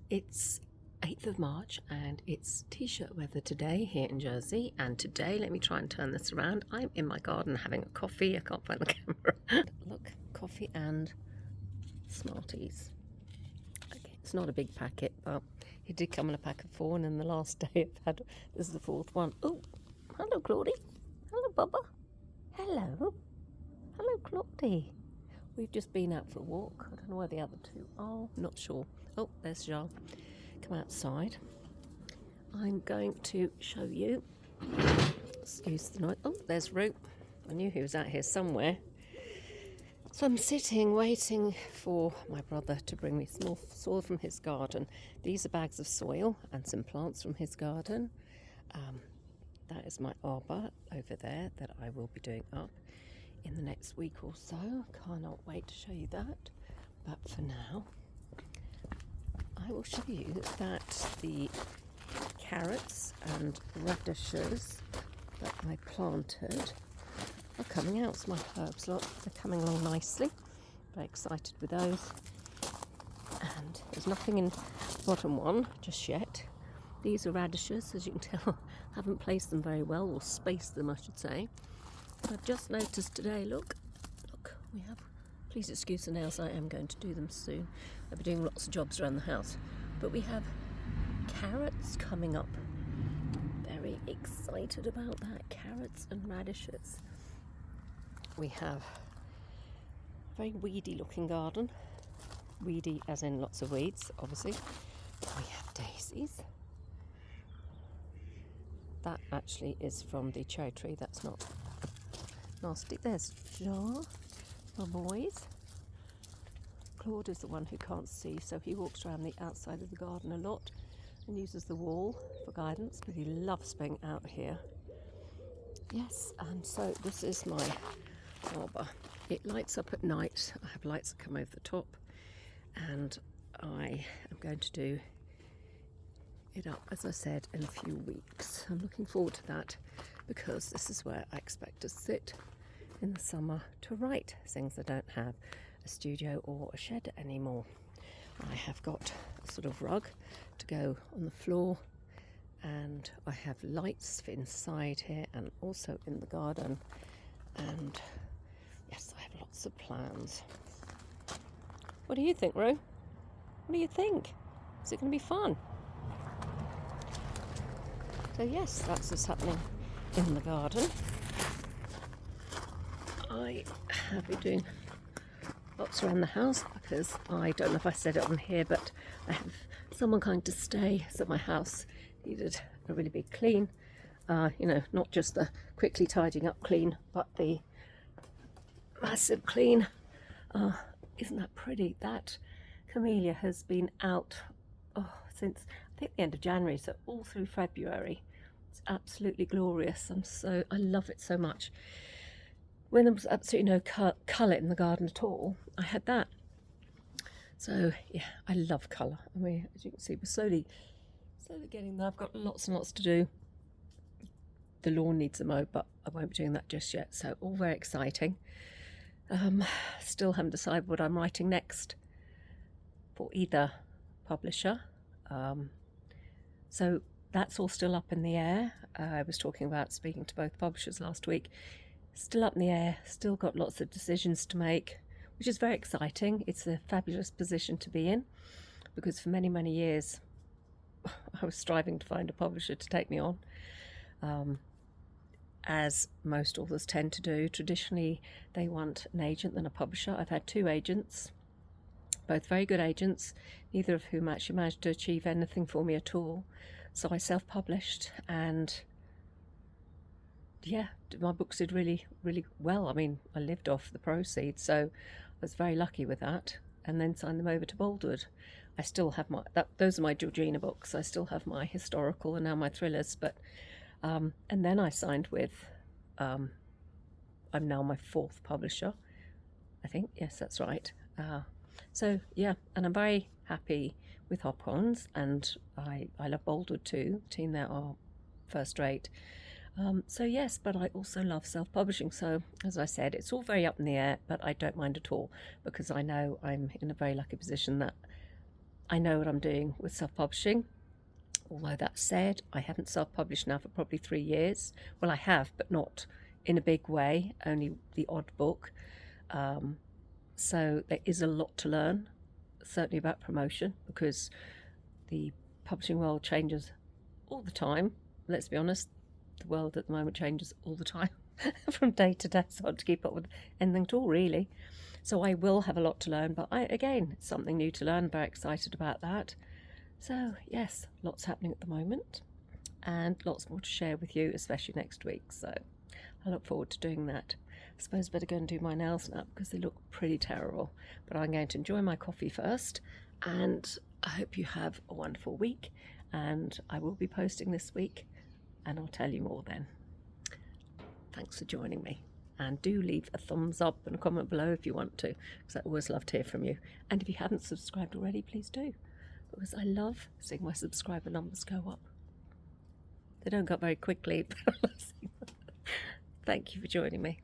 It's 8th of March and it's t-shirt weather today here in Jersey, and today, let me try and turn this around, I'm in my garden having a coffee. I can't find the camera. Look, coffee and Smarties. Okay, it's not a big packet, but it did come in a pack of 4, and then the last day I've had, this is the 4th one. Oh, hello Claudie. Hello Bubba. Hello. Hello Claudie. We've just been out for a walk. I don't know where the other two are, not sure. Oh, there's Jean. Come outside. I'm going to show you. Excuse the noise. Oh, there's Roo. I knew he was out here somewhere. So I'm sitting waiting for my brother to bring me some more soil from his garden. These are bags of soil and some plants from his garden. That is my arbor over there that I will be doing up in the next week or so. Cannot wait to show you that. But for now, I will show you that the carrots and radishes that I planted are coming out. It's my herbs, look, they're coming along nicely. Very excited with those. And there's nothing in the bottom one just yet. These are radishes, as you can tell. Haven't placed them very well, or spaced them I should say. I've just noticed today, look, we have, please excuse the nails, I am going to do them soon. I'll be doing lots of jobs around the house. But we have carrots coming up. Very excited about that, carrots and radishes. We have a very weedy looking garden. Weedy as in lots of weeds, obviously. We have daisies. That actually is from the cherry tree, that's not nasty. There's Jar, my boys. Claude is the one who can't see, so he walks around the outside of the garden a lot and uses the wall for guidance, but he loves being out here. Yes, and so this is my arbor. It lights up at night. I have lights that come over the top, and I am going to do it up, as I said, in a few weeks. I'm looking forward to that because this is where I expect to sit in the summer to write, things I don't have a studio or a shed anymore. I have got a sort of rug to go on the floor, and I have lights inside here and also in the garden, and yes, I have lots of plans. What do you think, Ro? What do you think? Is it going to be fun? So yes, that's what's happening in the garden. I have been doing lots around the house because I don't know if I said it on here, but I have someone coming to stay, so my house needed a really big clean. Not just the quickly tidying up clean, but the massive clean. Isn't that pretty? That camellia has been out since I think the end of January, so all through February. It's absolutely glorious. I love it so much. When there was absolutely no colour in the garden at all, I had that. So yeah, I love colour. I mean, as you can see, we're slowly getting there. I've got lots and lots to do. The lawn needs a mow, but I won't be doing that just yet. So all very exciting. Still haven't decided what I'm writing next for either publisher. So that's all still up in the air. I was talking about speaking to both publishers last week. Still up in the air, still got lots of decisions to make, which is very exciting. It's a fabulous position to be in because for many, many years I was striving to find a publisher to take me on, as most authors tend to do. Traditionally, they want an agent than a publisher. I've had 2 agents, both very good agents, neither of whom actually managed to achieve anything for me at all. So I self-published, and yeah, my books did really, really well. I mean, I lived off the proceeds, so I was very lucky with that, and then signed them over to Boldwood. I still have those are my Georgina books. I still have my historical and now my thrillers, but and then I signed with I'm now my 4th publisher, I think. Yes, that's right. So yeah, and I'm very happy with Hopkins, and I love Boldwood too. The team there are first rate. So yes, but I also love self-publishing. So as I said, it's all very up in the air, but I don't mind at all because I know I'm in a very lucky position that I know what I'm doing with self-publishing. Although that said, I haven't self-published now for probably 3 years. Well, I have, but not in a big way, only the odd book. So there is a lot to learn, certainly about promotion, because the publishing world changes all the time. Let's be honest, the world at the moment changes all the time from day to day. It's hard to keep up with anything at all, really. So I will have a lot to learn, but again, it's something new to learn. I'm very excited about that. So yes, lots happening at the moment and lots more to share with you, especially next week. So I look forward to doing that. I suppose I better go and do my nails now because they look pretty terrible. But I'm going to enjoy my coffee first, and I hope you have a wonderful week. And I will be posting this week, and I'll tell you more then. Thanks for joining me. And do leave a thumbs up and a comment below if you want to, because I always love to hear from you. And if you haven't subscribed already, please do, because I love seeing my subscriber numbers go up. They don't go up very quickly, but thank you for joining me.